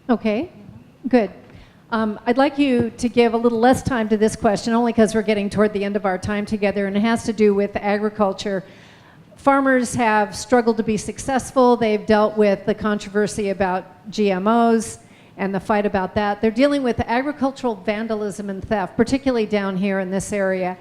Okay, good. I'd like you to give a little less time to this question, only because we're getting toward the end of our time together, and it has to do with agriculture. Farmers have struggled to be successful. They've dealt with the controversy about GMOs and the fight about that. They're dealing with agricultural vandalism and theft, particularly down here in this area.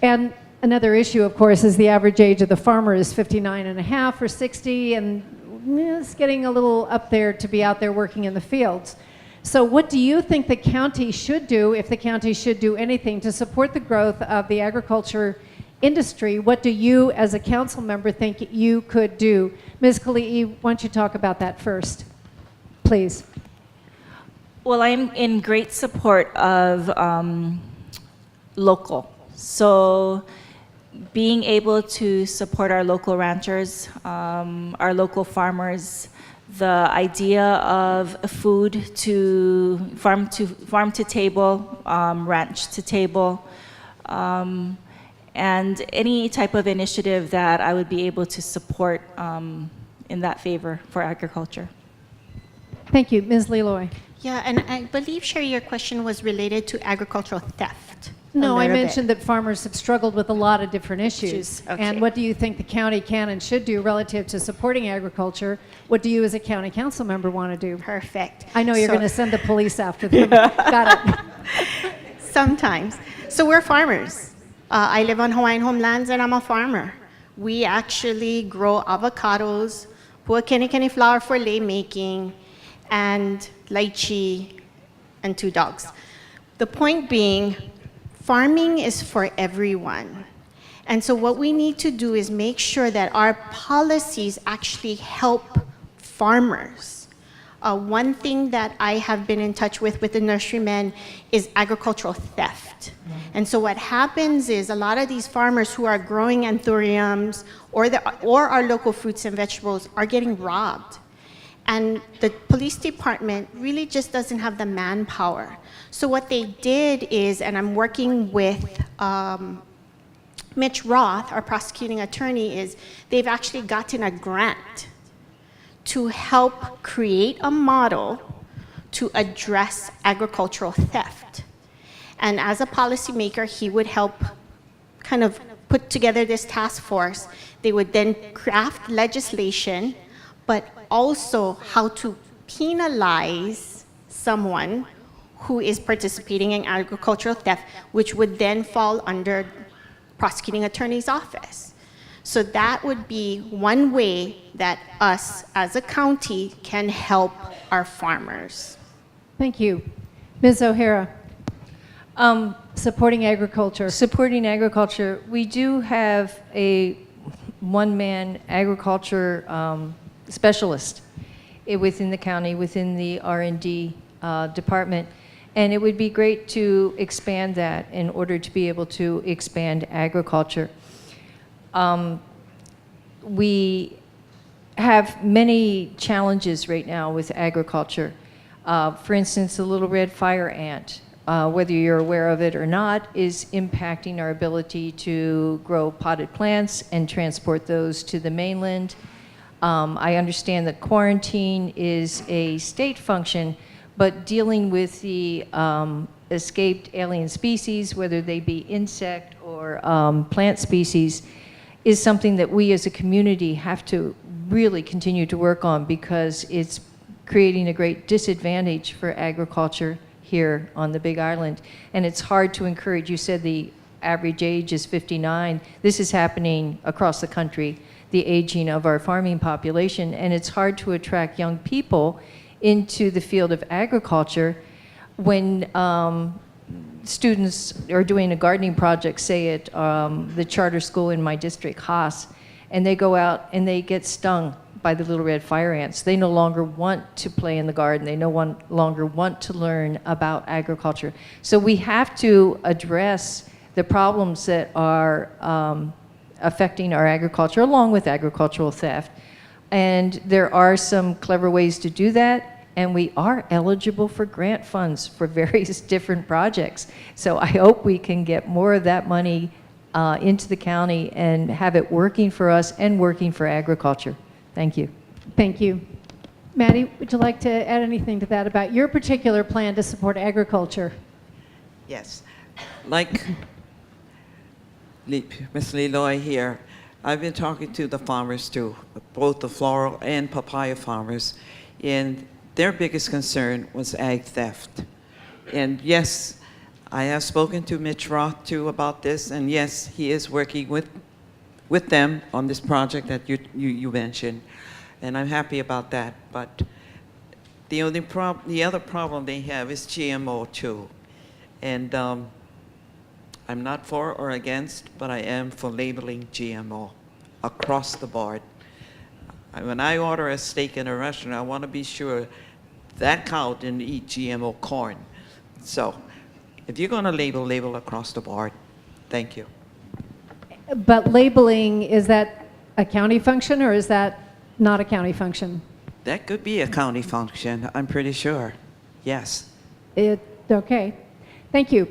And another issue, of course, is the average age of the farmer is 59 and a half or 60, and it's getting a little up there to be out there working in the fields. So what do you think the county should do, if the county should do anything, to support the growth of the agriculture industry? What do you, as a council member, think you could do? Ms. Kali'i, why don't you talk about that first, please? Well, I'm in great support of local. So being able to support our local ranchers, our local farmers, the idea of food to farm to table, ranch to table, and any type of initiative that I would be able to support in that favor for agriculture. Thank you. Ms. Leloy. Yeah, and I believe, Sherry, your question was related to agricultural theft. No, I mentioned that farmers have struggled with a lot of different issues. Okay. And what do you think the county can and should do relative to supporting agriculture? What do you as a county council member want to do? Perfect. I know you're going to send the police after them. Got it. Sometimes. So we're farmers. I live on Hawaiian homelands and I'm a farmer. We actually grow avocados, puakene flour for lei making, and lychee, and 2 dogs. The point being, farming is for everyone. And so what we need to do is make sure that our policies actually help farmers. One thing that I have been in touch with the nurserymen is agricultural theft. And so what happens is a lot of these farmers who are growing anthuriums or our local fruits and vegetables are getting robbed. And the police department really just doesn't have the manpower. So what they did is, and I'm working with Mitch Roth, our prosecuting attorney, is they've actually gotten a grant to help create a model to address agricultural theft. And as a policymaker, he would help kind of put together this task force. They would then craft legislation, but also how to penalize someone who is participating in agricultural theft, which would then fall under prosecuting attorney's office. So that would be one way that us as a county can help our farmers. Thank you. Ms. O'Hara. Supporting agriculture. Supporting agriculture. We do have a one-man agriculture specialist within the county, within the R&D department. And it would be great to expand that in order to be able to expand agriculture. We have many challenges right now with agriculture. For instance, the little red fire ant, whether you're aware of it or not, is impacting our ability to grow potted plants and transport those to the mainland. I understand that quarantine is a state function, but dealing with the escaped alien species, whether they be insect or plant species, is something that we as a community have to really continue to work on, because it's creating a great disadvantage for agriculture here on the Big Island. And it's hard to encourage. You said the average age is 59. This is happening across the country, the aging of our farming population, and it's hard to attract young people into the field of agriculture when students are doing a gardening project, say at the charter school in my district, Haas, and they go out and they get stung by the little red fire ants. They no longer want to play in the garden. They no longer want to learn about agriculture. So we have to address the problems that are affecting our agriculture, along with agricultural theft. And there are some clever ways to do that. And we are eligible for grant funds for various different projects. So I hope we can get more of that money into the county and have it working for us and working for agriculture. Thank you. Thank you. Maddie, would you like to add anything to that about your particular plan to support agriculture? Yes. Like Ms. Leloy here, I've been talking to the farmers too, both the floral and papaya farmers, and their biggest concern was ag theft. And yes, I have spoken to Mitch Roth too about this, and yes, he is working with them on this project that you mentioned, and I'm happy about that. But the other problem they have is GMO too. And I'm not for or against, but I am for labeling GMO across the board. When I order a steak in a restaurant, I want to be sure that cow didn't eat GMO corn. So if you're going to label across the board. Thank you. But labeling, is that a county function or is that not a county function? That could be a county function, I'm pretty sure. Yes. Okay. Thank you.